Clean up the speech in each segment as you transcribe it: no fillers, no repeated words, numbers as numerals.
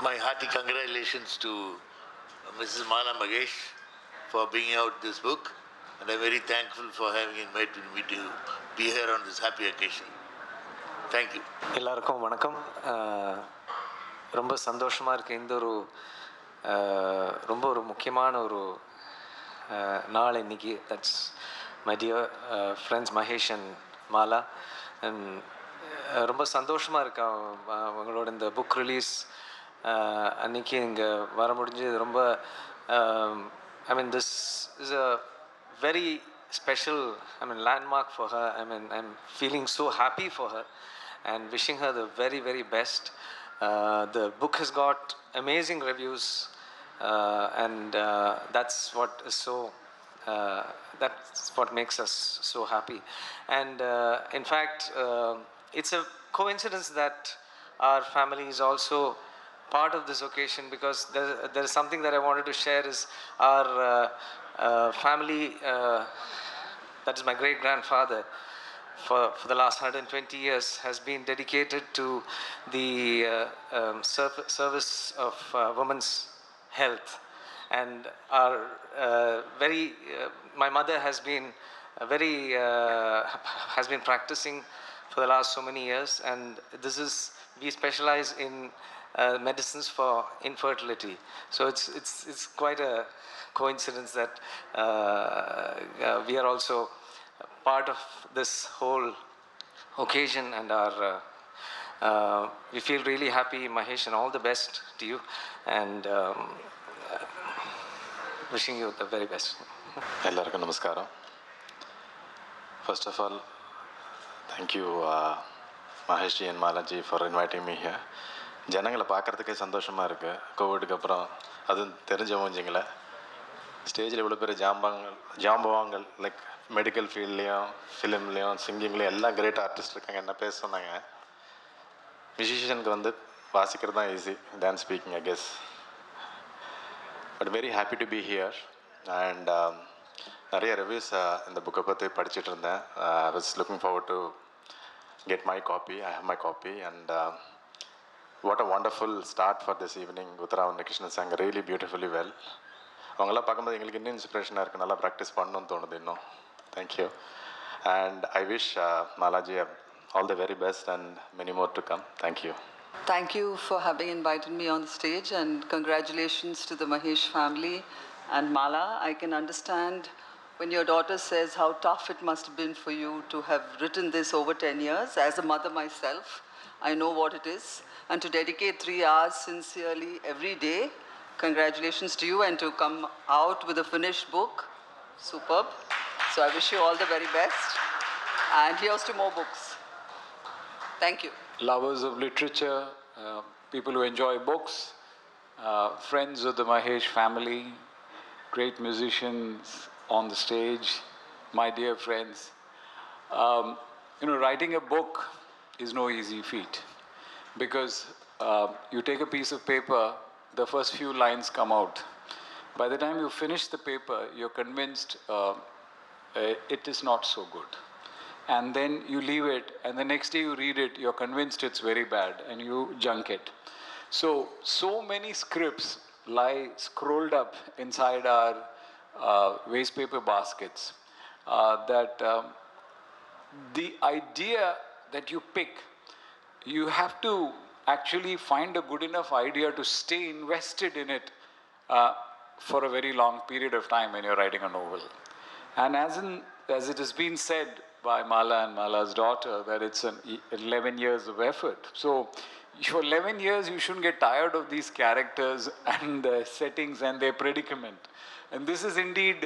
My hearty congratulations to Mrs. Mala Magesh for bringing out this book, and I'm very thankful for having invited me to be here on this happy occasion. Thank you. எல்லாருக்கும் வணக்கம். ரொம்ப சந்தோஷமாக இருக்குது. இந்த ஒரு ரொம்ப ஒரு முக்கியமான ஒரு நாள் இன்னைக்கு. That's my dear friends Mahesh and Mala. And ரொம்ப சந்தோஷமாக இருக்கா அவங்களோட இந்த புக் ரிலீஸ் அன்றைக்கி இங்கே வர முடிஞ்சது. ரொம்ப I mean, this is a very special, landmark for her. I'm feeling so happy for her and wishing her the very, very best. The book has got amazing reviews, and that's what is so. That's what makes us so happy. And in fact, it's a coincidence that our family is also part of this occasion, because there is something that I wanted to share. Is our family, that is my great grandfather, for the last 120 years has been dedicated to the service of women's health. And our my mother has been has been practicing for the last so many years, and we specialize in medicines for infertility. So it's quite a coincidence that we are also part of this whole occasion, and we feel really happy. Mahesh, and all the best to you, and wishing you the very best. Ellarkum namaskaram. First of all, thank you Mahesh ji and Mala ji for inviting me here. ஜனங்களை பார்க்குறதுக்கே சந்தோஷமாக இருக்குது. கோவிடுக்கு அப்புறம் அதுவும் தெரிஞ்ச மூஞ்சிங்கள ஸ்டேஜில் இவ்வளோ பேர் ஜாம்பவாங்கள் லைக் மெடிக்கல் ஃபீல்ட்லேயும் ஃபிலிம்லேயும் சிங்கிங்லேயும் எல்லாம் கிரேட் ஆர்டிஸ்ட் இருக்காங்க. என்ன பேச சொன்னாங்க, மியூசிஷியனுக்கு வந்து வாசிக்கிறது தான் easy than speaking, I guess. But very happy to be here. And நிறைய ரிவ்யூஸ் இந்த புக்கை பற்றி படிச்சுட்டு இருந்தேன். I was looking forward to get my copy. I have my copy. And what a wonderful start for this evening. Uttara and Krishna sang really beautifully well. அவங்களாம் பார்க்கும்போது எங்களுக்கு இன்னும் இன்ஸ்பிரேஷனாக இருக்குது. நல்லா ப்ராக்டிஸ் பண்ணணும்னு தோணுது இன்னும். Thank you. And I wish Malaji all the very best and many more to come. Thank you. Thank you for having invited me on the stage, and congratulations to the Mahesh family and Mala. I can understand when your daughter says how tough it must have been for you to have written this over 10 years. As a mother myself, I know what it is. And to dedicate 3 hours sincerely every day, congratulations to you, and to come out with a finished book, superb. So I wish you all the very best, and here's to more books. Thank you. Lovers of literature, people who enjoy books, friends of the Mahesh family, great musicians on the stage, my dear friends. Writing a book is no easy feat, because you take a piece of paper, the first few lines come out. By the time you finish the paper, you're convinced it is not so good. And then you leave it, and the next day you read it, you're convinced it's very bad, and you junk it. So many scripts lie scrolled up inside our waste paper baskets that the idea that you pick, you have to actually find a good enough idea to stay invested in it for a very long period of time when you're writing a novel. And as it has been said by Mala and Mala's daughter, that it's 11 years of effort. So for 11 years, you shouldn't get tired of these characters and the settings and their predicament. And this is indeed,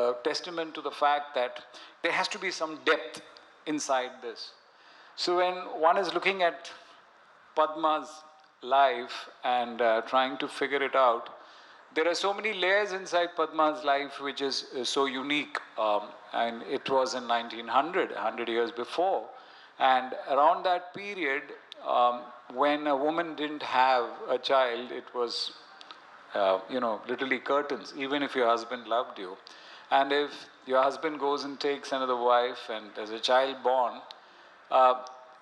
a testament to the fact that there has to be some depth inside this. So when one is looking at Padma's life and trying to figure it out, there are so many layers inside Padma's life which is so unique. And it was in 1900, 100 years before. And around that period, when a woman didn't have a child, it was, literally curtains, even if your husband loved you. And if your husband goes and takes another wife and there's a child born,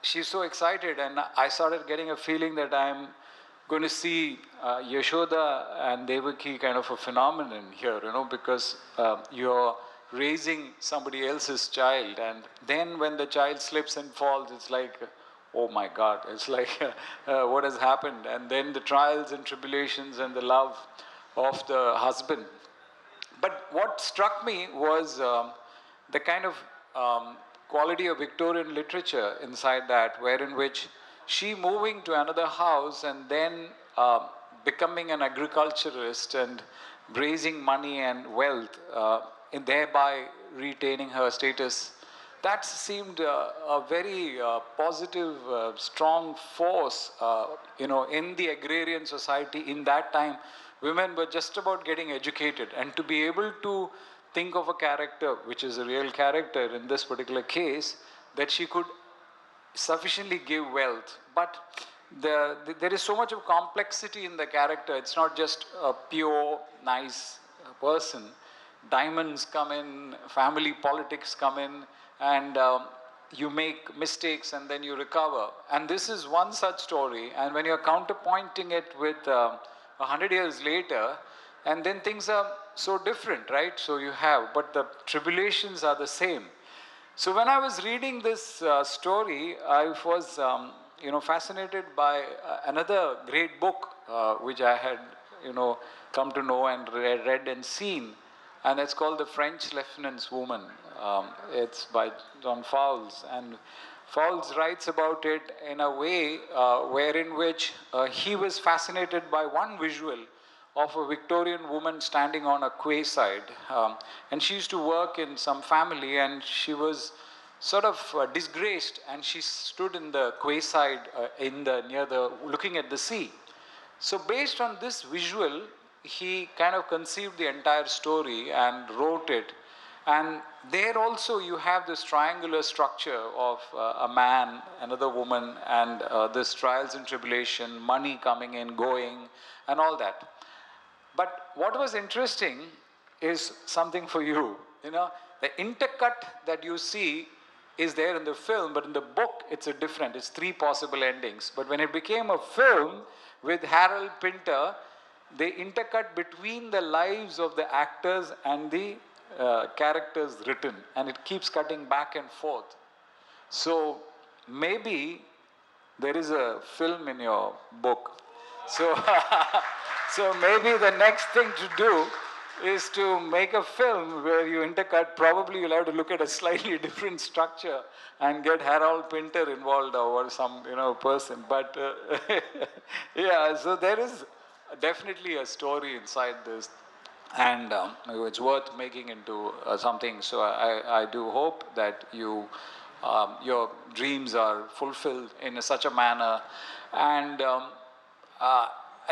she's so excited, and I started getting a feeling that I'm going to see Yashoda and Devaki kind of a phenomenon here, because you're raising somebody else's child, and then when the child slips and falls, it's like, oh my God, it's like, what has happened? And then the trials and tribulations and the love of the husband. But what struck me was the kind of quality of Victorian literature inside that, wherein which she moving to another house and then becoming an agriculturist and raising money and wealth, and thereby retaining her status. That seemed a very positive, strong force, in the agrarian society in that time. Women were just about getting educated, and to be able to think of a character, which is a real character in this particular case, that she could sufficiently give wealth. But there is so much of complexity in the character. It's not just a pure, nice person. Diamonds come in, family politics come in, and you make mistakes and then you recover. And this is one such story. And when you're counterpointing it with 100 years later, and then things are so different, right? So you have, but the tribulations are the same. So when I was reading this story, I was, fascinated by another great book which I had, come to know and read and seen, and it's called The French Lieutenant's Woman. It's by John Fowles, and Fowles writes about it in a way wherein which he was fascinated by one visual of a Victorian woman standing on a quayside. And she used to work in some family, and she was sort of disgraced, and she stood in the quayside looking at the sea. So based on this visual, he kind of conceived the entire story and wrote it. And there also you have this triangular structure of a man, another woman, and this trials and tribulation, money coming in, going, and all that. But what was interesting is something for you. The intercut that you see is there in the film, but in the book it's it's 3 possible endings. But when it became a film with Harold Pinter, they intercut between the lives of the actors and the characters written, and it keeps cutting back and forth. So maybe there is a film in your book. So, so maybe the next thing to do is to make a film where you intercut. Probably you'll have to look at a slightly different structure and get Harold Pinter involved or some person. But yeah, so there is definitely a story inside this, and it's worth making into something. So I do hope that your dreams are fulfilled in such a manner. And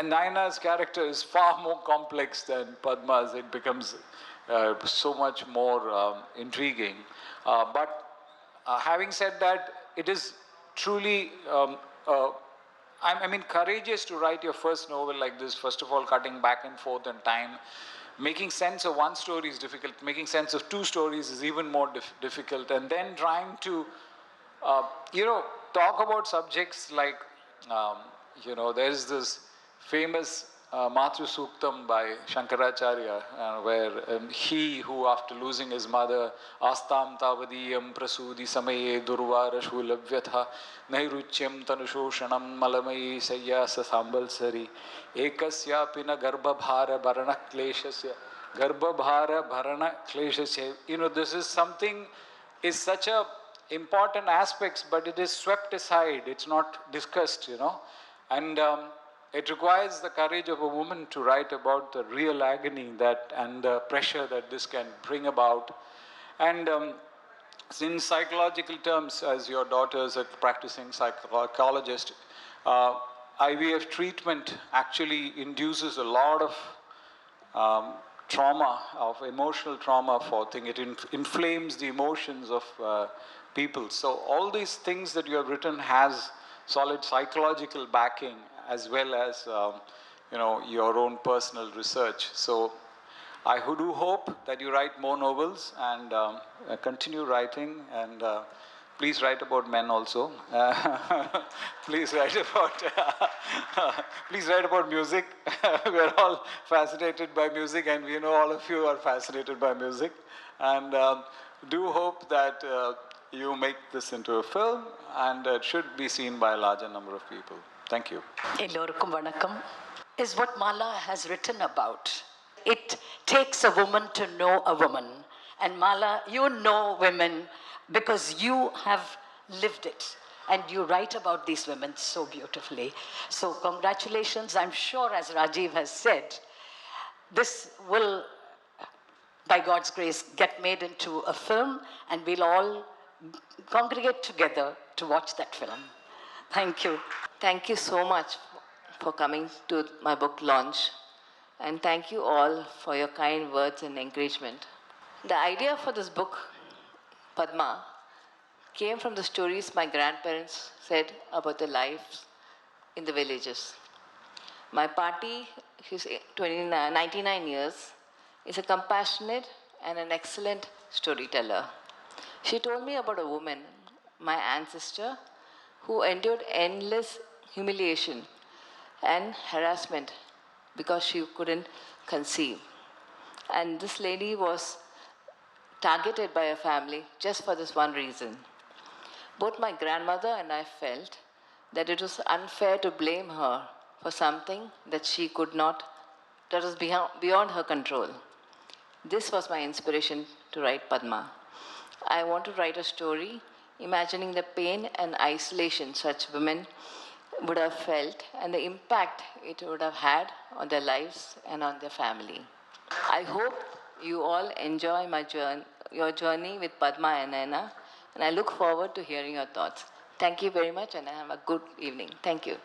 Naina's character is far more complex than Padma's. It becomes so much more intriguing. But having said that, it is truly, courageous to write your first novel like this. First of all, cutting back and forth in time. Making sense of one story is difficult. Making sense of 2 stories is even more difficult. And then trying to, talk about subjects like, there is this famous Matru Suktam by Shankaracharya, where he who, after losing his mother, Astam Tavadiyam Prasudi Samaye Durvara Shulavyatha Nairuchyam Tanushosanam Malamayi Sayyasa Sambalsari Ekasya Pina Garbhabhara Bharana Kleshasya Garbhabhara Bharana Kleshasya. This is something, is such a important aspects, but it is swept aside. It's not discussed, And it requires the courage of a woman to write about the real agony and the pressure that this can bring about. And in psychological terms, as your daughter is a practicing psychologist, IVF treatment actually induces a lot of trauma, of emotional trauma for things. It inflames the emotions of people. So all these things that you have written has solid psychological backing, as well as your own personal research. So I do hope that you write more novels and continue writing, and Please write about men also. Please write about please write about music. We're all fascinated by music, and we know all of you are fascinated by music. And do hope that you make this into a film, and it should be seen by a larger number of people. Thank you. Ellorukkum vanakkam is what Mala has written about. It takes a woman to know a woman. And Mala, you know women because you have lived it. And you write about these women so beautifully. So congratulations. I'm sure, as Rajiv has said, this will, by God's grace, get made into a film, and we'll all congregate together to watch that film. Thank you. Thank you so much for coming to my book launch. And thank you all for your kind words and encouragement. The idea for this book, Padma, came from the stories my grandparents said about their lives in the villages. My party, who's 99 years, is a compassionate and an excellent storyteller. She told me about a woman, my ancestor, who endured endless humiliation and harassment because she couldn't conceive. And this lady was targeted by her family just for this one reason. Both my grandmother and I felt that it was unfair to blame her for something that she could not, that was beyond her control. This was my inspiration to write Padma. I want to write a story imagining the pain and isolation such women would have felt and the impact it would have had on their lives and on their family. I hope you all enjoy your journey with Padma and Naina, and I look forward to hearing your thoughts. Thank you very much, and have a good evening. Thank you.